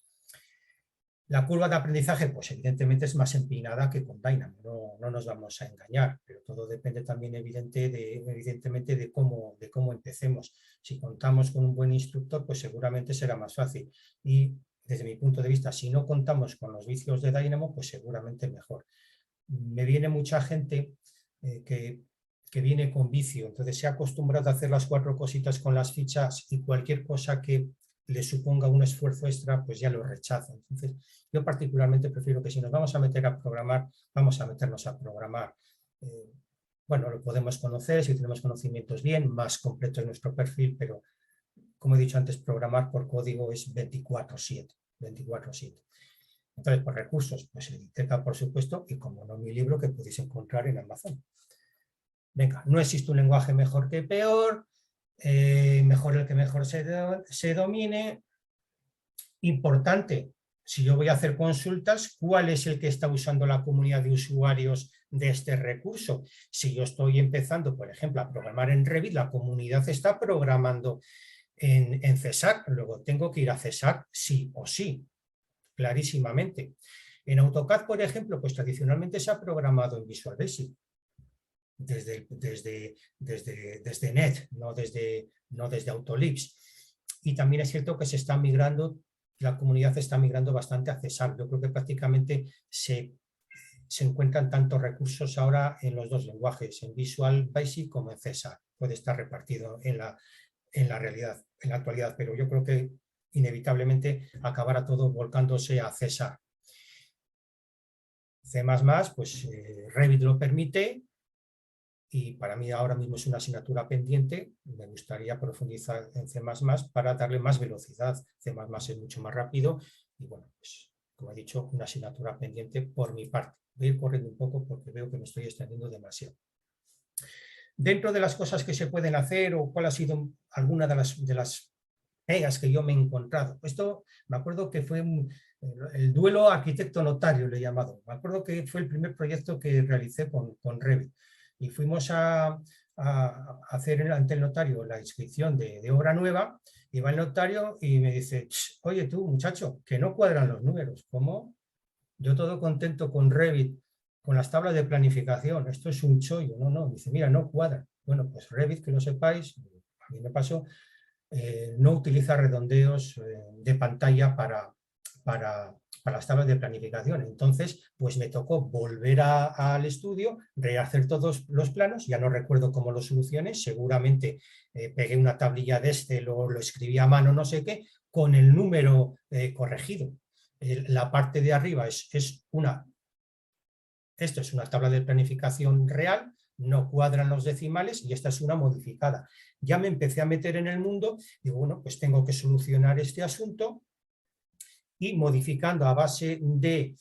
La curva de aprendizaje, pues evidentemente es más empinada que con Dynamo, no nos vamos a engañar, pero todo depende también evidentemente de cómo empecemos. Si contamos con un buen instructor, pues seguramente será más fácil. Y desde mi punto de vista, si no contamos con los vicios de Dynamo, pues seguramente mejor. Me viene mucha gente que viene con vicio, entonces se ha acostumbrado a hacer las 4 cositas con las fichas y cualquier cosa que le suponga un esfuerzo extra, pues ya lo rechaza. Entonces, yo particularmente prefiero que si nos vamos a meter a programar, vamos a meternos a programar. Bueno, lo podemos conocer, si tenemos conocimientos bien, más completo es nuestro perfil, pero como he dicho antes, programar por código es 24/7. Entonces, por recursos, pues Editeca, por supuesto, y como no, mi libro que podéis encontrar en Amazon. Venga, no existe un lenguaje mejor que peor, mejor el que mejor se domine. Importante, si yo voy a hacer consultas, ¿cuál es el que está usando la comunidad de usuarios de este recurso? Si yo estoy empezando, por ejemplo, a programar en Revit, la comunidad está programando en César, luego tengo que ir a César sí o sí, clarísimamente. En AutoCAD, por ejemplo, pues tradicionalmente se ha programado en Visual Basic, desde Net, no desde Autolips. Y también es cierto que se está migrando, la comunidad está migrando bastante a César. Yo creo que prácticamente se encuentran tantos recursos ahora en los 2 lenguajes, en Visual Basic como en César. Puede estar repartido en la realidad, en la actualidad, pero yo creo que inevitablemente acabará todo volcándose a César. C++, pues Revit lo permite, y para mí ahora mismo es una asignatura pendiente. Me gustaría profundizar en C++ para darle más velocidad. C++ es mucho más rápido y bueno, pues como he dicho, una asignatura pendiente por mi parte. Voy a ir corriendo un poco porque veo que me estoy extendiendo demasiado. Dentro de las cosas que se pueden hacer o cuál ha sido alguna de las pegas que yo me he encontrado. Esto me acuerdo que fue el duelo arquitecto-notario, le he llamado. Me acuerdo que fue el primer proyecto que realicé con Revit. Y fuimos a hacer ante el notario la inscripción de obra nueva, y va el notario y me dice, oye tú muchacho, que no cuadran los números. ¿Cómo? Yo todo contento con Revit, con las tablas de planificación, esto es un chollo. No, dice, mira, no cuadra. Bueno, pues Revit, que lo sepáis, a mí me pasó, no utiliza redondeos de pantalla para las tablas de planificación. Entonces, pues me tocó volver al estudio, rehacer todos los planos, ya no recuerdo cómo lo solucioné, seguramente pegué una tablilla de Excel o lo escribí a mano, no sé qué, con el número corregido. La parte de arriba esto es una tabla de planificación real, no cuadran los decimales y esta es una modificada. Ya me empecé a meter en el mundo, digo, bueno, pues tengo que solucionar este asunto, y modificando a base de,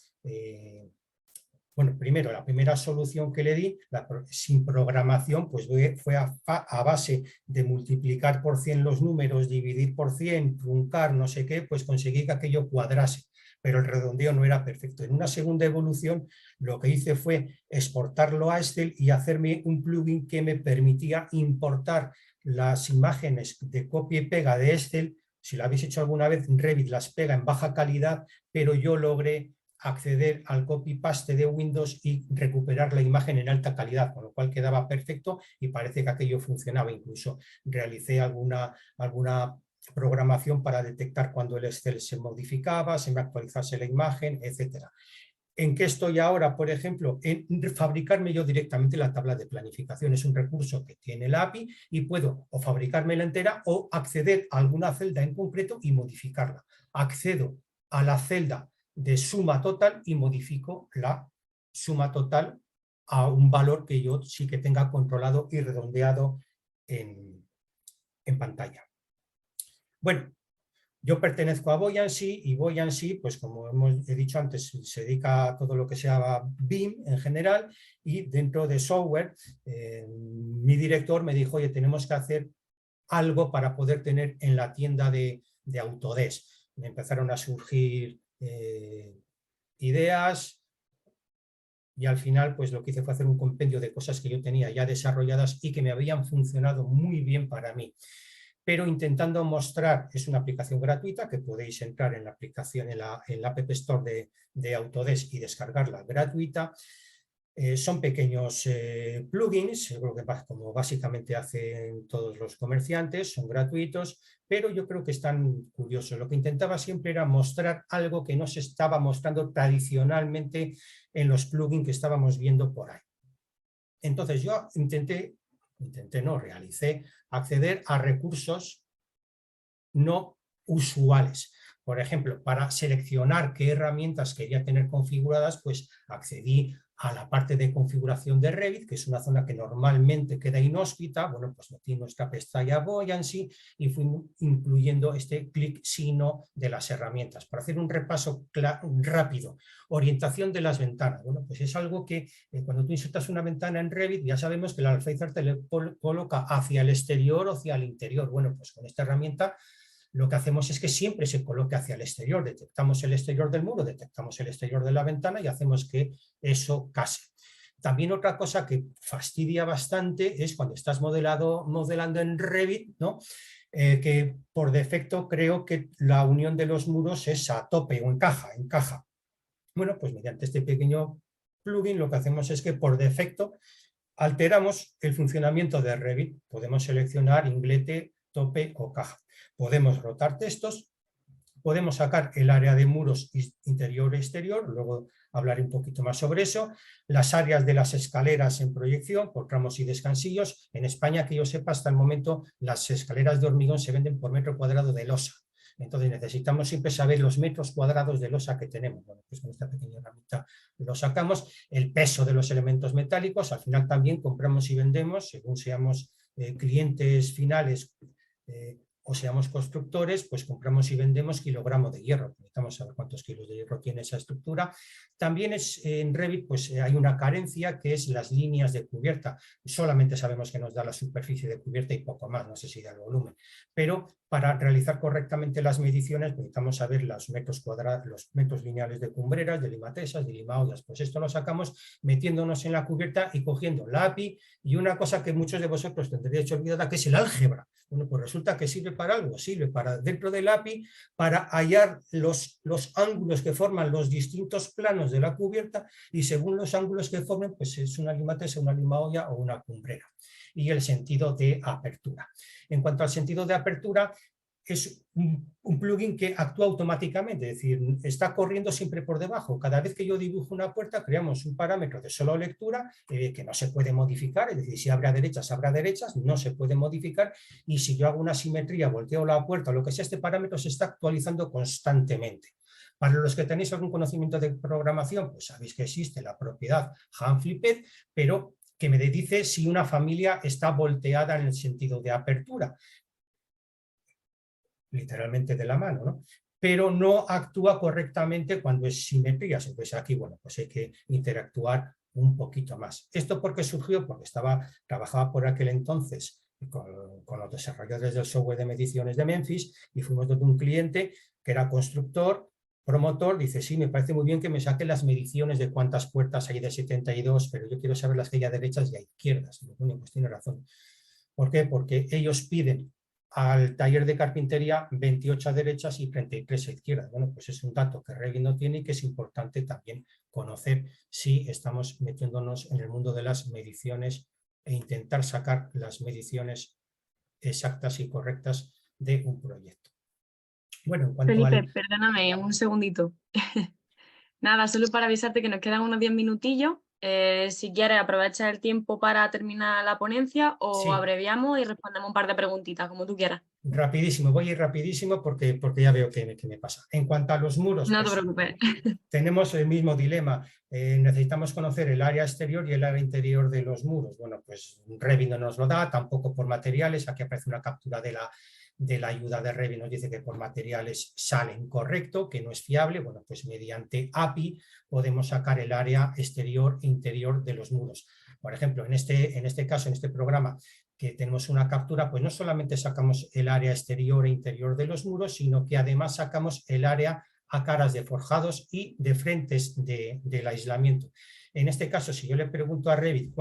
bueno, primero la primera solución que le di, sin programación, pues fue a base de multiplicar por 100 los números, dividir por 100, truncar, no sé qué, pues conseguí que aquello cuadrase, pero el redondeo no era perfecto. En una segunda evolución lo que hice fue exportarlo a Excel y hacerme un plugin que me permitía importar las imágenes de copia y pega de Excel. Si lo habéis hecho alguna vez, Revit las pega en baja calidad, pero yo logré acceder al copy-paste de Windows y recuperar la imagen en alta calidad, con lo cual quedaba perfecto y parece que aquello funcionaba. Incluso realicé alguna programación para detectar cuando el Excel se modificaba, se me actualizase la imagen, etc. ¿En qué estoy ahora? Por ejemplo, en fabricarme yo directamente la tabla de planificación. Es un recurso que tiene la API y puedo o fabricármela entera o acceder a alguna celda en concreto y modificarla. Accedo a la celda de suma total y modifico la suma total a un valor que yo sí que tenga controlado y redondeado en pantalla. Bueno, yo pertenezco a Buoyancy y Buoyancy, pues como he dicho antes, se dedica a todo lo que sea BIM en general, y dentro de software, mi director me dijo, oye, tenemos que hacer algo para poder tener en la tienda de Autodesk. Me empezaron a surgir ideas y al final pues lo que hice fue hacer un compendio de cosas que yo tenía ya desarrolladas y que me habían funcionado muy bien para mí. Pero intentando mostrar, es una aplicación gratuita que podéis entrar en la aplicación, en la App Store de Autodesk y descargarla gratuita. Son pequeños plugins, creo que como básicamente hacen todos los comerciantes, son gratuitos, pero yo creo que están curiosos. Lo que intentaba siempre era mostrar algo que no se estaba mostrando tradicionalmente en los plugins que estábamos viendo por ahí. Entonces yo realicé acceder a recursos no usuales. Por ejemplo, para seleccionar qué herramientas quería tener configuradas, pues accedí a la parte de configuración de Revit, que es una zona que normalmente queda inhóspita. Bueno, pues metí nuestra pestaña Buoyancy y fui incluyendo este clic si no de las herramientas. Para hacer un repaso rápido, orientación de las ventanas. Bueno, pues es algo que cuando tú insertas una ventana en Revit, ya sabemos que el alféizar te le coloca hacia el exterior o hacia el interior. Bueno, pues con esta herramienta lo que hacemos es que siempre se coloque hacia el exterior. Detectamos el exterior del muro, detectamos el exterior de la ventana y hacemos que eso case. También otra cosa que fastidia bastante es cuando estás modelando en Revit, ¿no? Que por defecto creo que la unión de los muros es a tope o encaja. Bueno, pues mediante este pequeño plugin lo que hacemos es que por defecto alteramos el funcionamiento de Revit. Podemos seleccionar inglete, tope o caja. Podemos rotar textos, podemos sacar el área de muros interior e exterior, luego hablaré un poquito más sobre eso, las áreas de las escaleras en proyección por tramos y descansillos. En España, que yo sepa, hasta el momento las escaleras de hormigón se venden por metro cuadrado de losa. Entonces necesitamos siempre saber los metros cuadrados de losa que tenemos. Bueno, pues con esta pequeña herramienta lo sacamos. El peso de los elementos metálicos, al final también compramos y vendemos, según seamos clientes finales o seamos constructores, pues compramos y vendemos kilogramos de hierro. Necesitamos saber cuántos kilos de hierro tiene esa estructura. También en Revit pues, hay una carencia que es las líneas de cubierta. Solamente sabemos que nos da la superficie de cubierta y poco más, no sé si da el volumen. Pero para realizar correctamente las mediciones necesitamos saber los metros cuadrados, los metros lineales de cumbreras, de limatesas, de limaollas. Pues esto lo sacamos metiéndonos en la cubierta y cogiendo la API y una cosa que muchos de vosotros tendréis olvidada, que es el álgebra. Bueno, pues resulta que sirve para algo, sirve para dentro del API para hallar los ángulos que forman los distintos planos de la cubierta y según los ángulos que formen, pues es una limatesa, una limaolla o una cumbrera. Y el sentido de apertura. En cuanto al sentido de apertura, es un plugin que actúa automáticamente, es decir, está corriendo siempre por debajo. Cada vez que yo dibujo una puerta, creamos un parámetro de solo lectura que no se puede modificar, es decir, si abre a derechas, no se puede modificar, y si yo hago una simetría, volteo la puerta o lo que sea, este parámetro se está actualizando constantemente. Para los que tenéis algún conocimiento de programación, pues sabéis que existe la propiedad Han-Flipped, pero que me dice si una familia está volteada en el sentido de apertura, literalmente de la mano, ¿no? Pero no actúa correctamente cuando es simetría. Entonces aquí, bueno, pues hay que interactuar un poquito más. ¿Esto por qué surgió? Porque trabajaba por aquel entonces con los desarrolladores del software de mediciones de Memphis y fuimos de un cliente que era constructor, promotor, dice, sí, me parece muy bien que me saquen las mediciones de cuántas puertas hay de 72, pero yo quiero saber las que hay a derechas y a izquierdas. Bueno, pues tiene razón. ¿Por qué? Porque ellos piden al taller de carpintería 28 a derechas y 33 a izquierdas. Bueno, pues es un dato que Revit no tiene y que es importante también conocer si estamos metiéndonos en el mundo de las mediciones e intentar sacar las mediciones exactas y correctas de un proyecto. Bueno, en cuanto Felipe, al... perdóname un segundito. Nada, solo para avisarte que nos quedan unos 10 minutillos. Si quieres, aprovecha el tiempo para terminar la ponencia o Sí, abreviamos y respondemos un par de preguntitas, como tú quieras. rapidísimo, voy a ir rapidísimo porque ya veo que me pasa. En cuanto a los muros, No te pues preocupes. tenemos el mismo dilema. Necesitamos conocer el área exterior y el área interior de los muros. Bueno, pues Revit no nos lo da, tampoco por materiales. Aquí aparece una captura de la ayuda de Revit, nos dice que por materiales sale incorrecto, que no es fiable. Bueno, pues mediante API podemos sacar el área exterior e interior de los muros. Por ejemplo, en este caso, en este programa, que tenemos una captura, pues no solamente sacamos el área exterior e interior de los muros, sino que además sacamos el área a caras de forjados y de frentes del aislamiento. En este caso, si yo le pregunto a Revit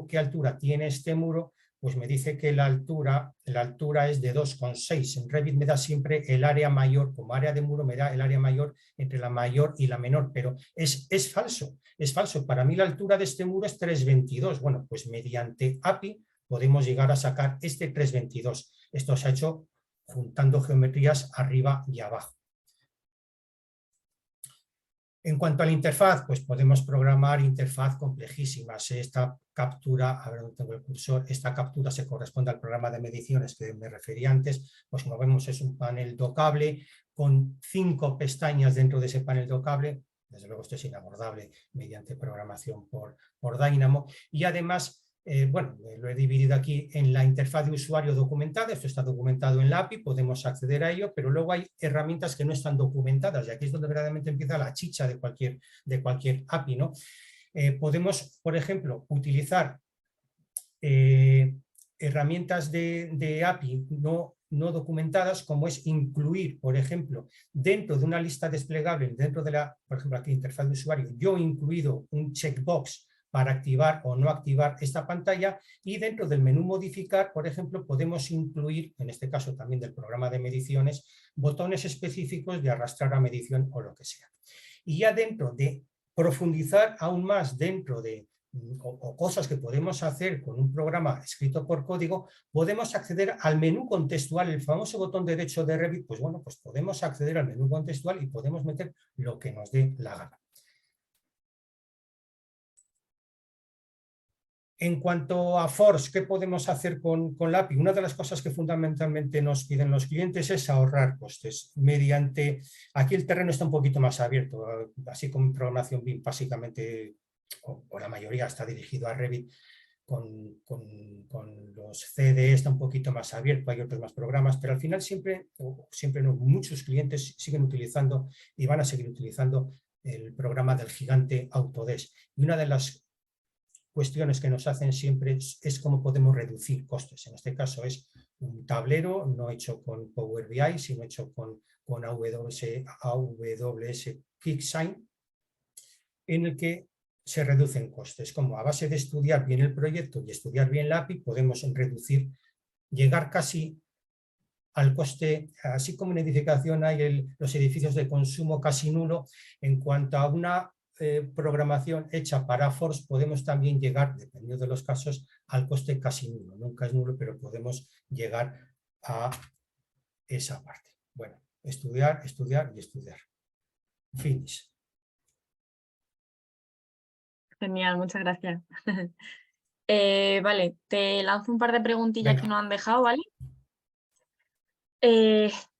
qué altura tiene este muro, pues me dice que la altura es de 2,6. En Revit me da siempre el área mayor, como área de muro me da el área mayor entre la mayor y la menor, pero es falso, es falso. Para mí la altura de este muro es 3,22. Bueno, pues mediante API podemos llegar a sacar este 3,22. Esto se ha hecho juntando geometrías arriba y abajo. En cuanto a la interfaz, pues podemos programar interfaz complejísimas. Esta captura, a ver dónde tengo el cursor, esta captura se corresponde al programa de mediciones que me refería antes. Pues como vemos es un panel docable con 5 pestañas dentro de ese panel docable. Desde luego esto es inabordable mediante programación por Dynamo. Y además, bueno, lo he dividido aquí en la interfaz de usuario documentada. Esto está documentado en la API, podemos acceder a ello, pero luego hay herramientas que no están documentadas y aquí es donde verdaderamente empieza la chicha de cualquier API, ¿no? Podemos, por ejemplo, utilizar herramientas de API no documentadas, como es incluir, por ejemplo, dentro de una lista desplegable, dentro de la, por ejemplo, aquí interfaz de usuario, yo he incluido un checkbox para activar o no activar esta pantalla, y dentro del menú modificar, por ejemplo, podemos incluir, en este caso también del programa de mediciones, botones específicos de arrastrar a medición o lo que sea. Y ya dentro de profundizar aún más dentro de o cosas que podemos hacer con un programa escrito por código, podemos acceder al menú contextual, el famoso botón derecho de Revit. Pues bueno, pues podemos acceder al menú contextual y podemos meter lo que nos dé la gana. En cuanto a Force, ¿qué podemos hacer con la API? Una de las cosas que fundamentalmente nos piden los clientes es ahorrar costes. Aquí el terreno está un poquito más abierto, así como en programación BIM, básicamente, o la mayoría está dirigido a Revit. Con los CDE está un poquito más abierto, hay otros más programas, pero al final siempre no, muchos clientes siguen utilizando y van a seguir utilizando el programa del gigante Autodesk. Y una de las cuestiones que nos hacen siempre es cómo podemos reducir costes. En este caso es un tablero no hecho con Power BI, sino hecho con AWS QuickSign, en el que se reducen costes. Como a base de estudiar bien el proyecto y estudiar bien la API, podemos llegar casi al coste, así como en edificación hay los edificios de consumo casi nulo. En cuanto a una programación hecha para Force, podemos también llegar, dependiendo de los casos, al coste casi nulo. Nunca es nulo, pero podemos llegar a esa parte. Bueno, estudiar, estudiar y estudiar. Finish. Genial, muchas gracias. Vale, te lanzo un par de preguntillas Venga. que nos han dejado, ¿vale?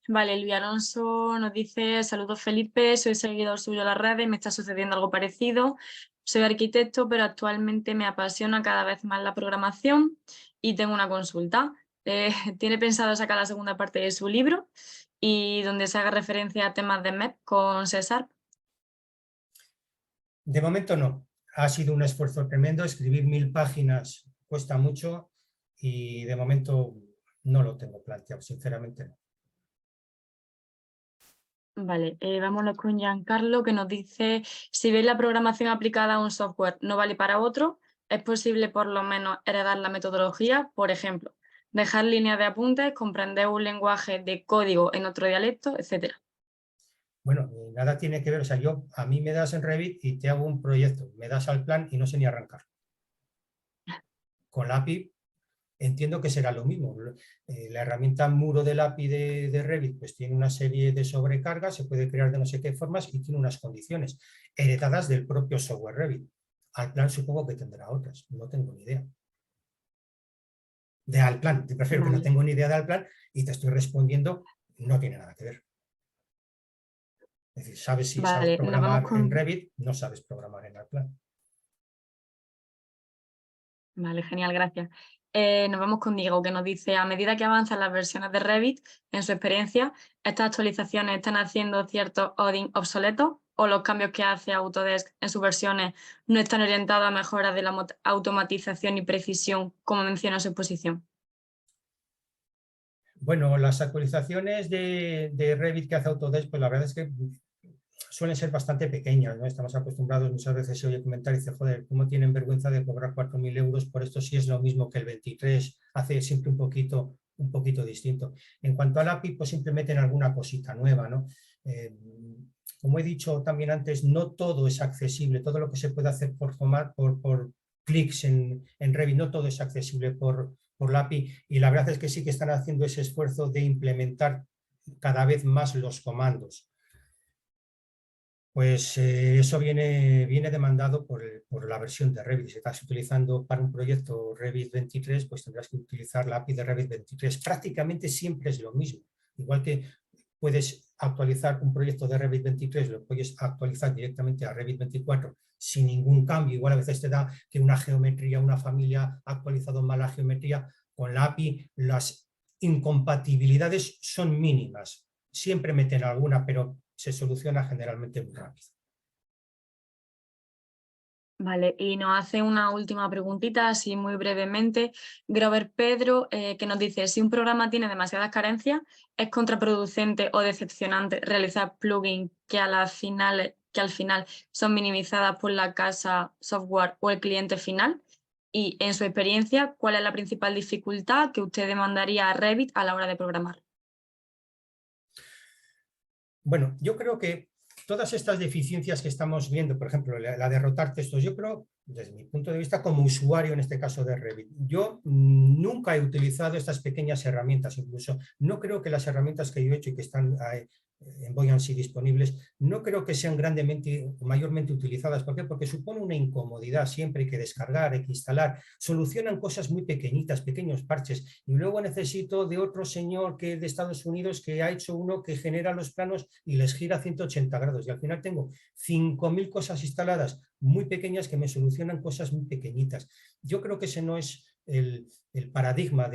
Vale, Luis Alonso nos dice: saludos Felipe, soy seguidor suyo en las redes, me está sucediendo algo parecido. Soy arquitecto, pero actualmente me apasiona cada vez más la programación y tengo una consulta. Tiene pensado sacar la segunda parte de su libro y donde se haga referencia a temas de MEP con César. De momento no. Ha sido un esfuerzo tremendo. Escribir 1000 páginas cuesta mucho y de momento no lo tengo planteado, sinceramente no. Vale, vámonos con Giancarlo, que nos dice: si veis la programación aplicada a un software no vale para otro, ¿es posible por lo menos heredar la metodología? Por ejemplo, dejar líneas de apuntes, comprender un lenguaje de código en otro dialecto, etcétera. Bueno, nada tiene que ver. O sea, a mí me das en Revit y te hago un proyecto, me das al plan y no sé ni arrancar. Con la API entiendo que será lo mismo. La herramienta muro del API de Revit pues tiene una serie de sobrecargas, se puede crear de no sé qué formas y tiene unas condiciones heredadas del propio software Revit. Alplan supongo que tendrá otras, no tengo ni idea. De Alplan, te prefiero que no Vale, tengo ni idea de Alplan y te estoy respondiendo, no tiene nada que ver. Es decir, si sabes vale, nos vamos programar en con... Revit, no sabes programar en Alplan. Vale, genial, gracias. Nos vamos con Diego, que nos dice, a medida que avanzan las versiones de Revit, en su experiencia, ¿estas actualizaciones están haciendo ciertos audits obsoletos o los cambios que hace Autodesk en sus versiones no están orientados a mejoras de la automatización y precisión, como menciona en su exposición? Bueno, las actualizaciones de Revit que hace Autodesk, pues la verdad es que suelen ser bastante pequeñas, ¿no? Estamos acostumbrados, muchas veces se oye comentar y dice, joder, ¿cómo tienen vergüenza de cobrar 4.000 euros por esto si es lo mismo que el 23? Hace siempre un poquito distinto. En cuanto al API, pues siempre meten alguna cosita nueva, ¿no? Como he dicho también antes, no todo es accesible, todo lo que se puede hacer por clics en Revit, no todo es accesible por la API, y la verdad es que sí que están haciendo ese esfuerzo de implementar cada vez más los comandos. Pues eso viene demandado por la versión de Revit. Si estás utilizando para un proyecto Revit 23, pues tendrás que utilizar la API de Revit 23. Prácticamente siempre es lo mismo. Igual que puedes actualizar un proyecto de Revit 23, lo puedes actualizar directamente a Revit 24 sin ningún cambio. Igual a veces te da que una geometría, una familia ha actualizado mal la geometría. Con la API las incompatibilidades son mínimas. Siempre meten alguna, pero se soluciona generalmente muy rápido. Vale, y nos hace una última preguntita, así muy brevemente. Grover Pedro, que nos dice, si un programa tiene demasiadas carencias, ¿es contraproducente o decepcionante realizar plugins que al final son minimizadas por la casa software o el cliente final? Y en su experiencia, ¿cuál es la principal dificultad que usted demandaría a Revit a la hora de programar? Bueno, yo creo que todas estas deficiencias que estamos viendo, por ejemplo, la de rotar textos, yo creo, desde mi punto de vista como usuario en este caso de Revit, yo nunca he utilizado estas pequeñas herramientas, incluso no creo que las herramientas que yo he hecho y que están en Buoyancy disponibles, no creo que sean grandemente o mayormente utilizadas. ¿Por qué? Porque supone una incomodidad, siempre hay que descargar, hay que instalar, solucionan cosas muy pequeñitas, pequeños parches, y luego necesito de otro señor que de Estados Unidos que ha hecho uno que genera los planos y les gira 180 grados, y al final tengo 5.000 cosas instaladas muy pequeñas que me solucionan cosas muy pequeñitas. Yo creo que ese no es el paradigma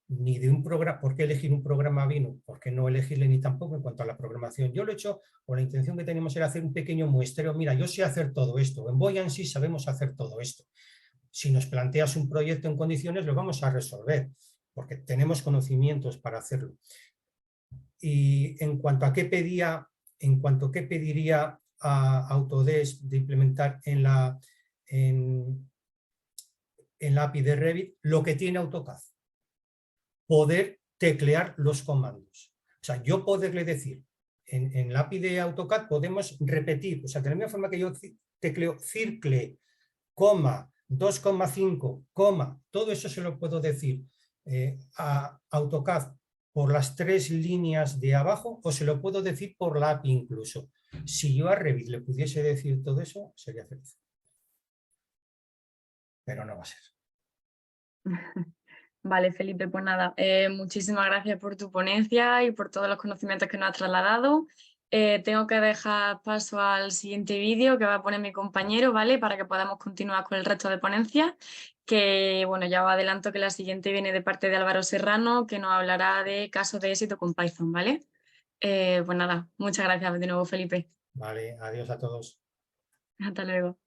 ni de un programa, por qué elegir un programa bien, por qué no elegirle, ni tampoco en cuanto a la programación. Yo lo he hecho con la intención que teníamos era hacer un pequeño muestreo. Mira, yo sé hacer todo esto, en Buoyancy sabemos hacer todo esto. Si nos planteas un proyecto en condiciones, lo vamos a resolver, porque tenemos conocimientos para hacerlo. Y en cuanto a qué pediría a Autodesk de implementar en la API de Revit, lo que tiene AutoCAD, poder teclear los comandos. O sea, yo poderle decir, en la API de AutoCAD podemos repetir, o sea, de la misma forma que yo tecleo circle, coma, 2,5, coma, todo eso se lo puedo decir a AutoCAD por las 3 líneas de abajo, o se lo puedo decir por la API incluso. Si yo a Revit le pudiese decir todo eso, sería feliz. Pero no va a ser. Vale, Felipe, pues nada, muchísimas gracias por tu ponencia y por todos los conocimientos que nos has trasladado. Tengo que dejar paso al siguiente vídeo que va a poner mi compañero, ¿vale? Para que podamos continuar con el resto de ponencias, que bueno, ya os adelanto que la siguiente viene de parte de Álvaro Serrano, que nos hablará de casos de éxito con Python, ¿vale? Pues nada, muchas gracias de nuevo, Felipe. Vale, adiós a todos. Hasta luego.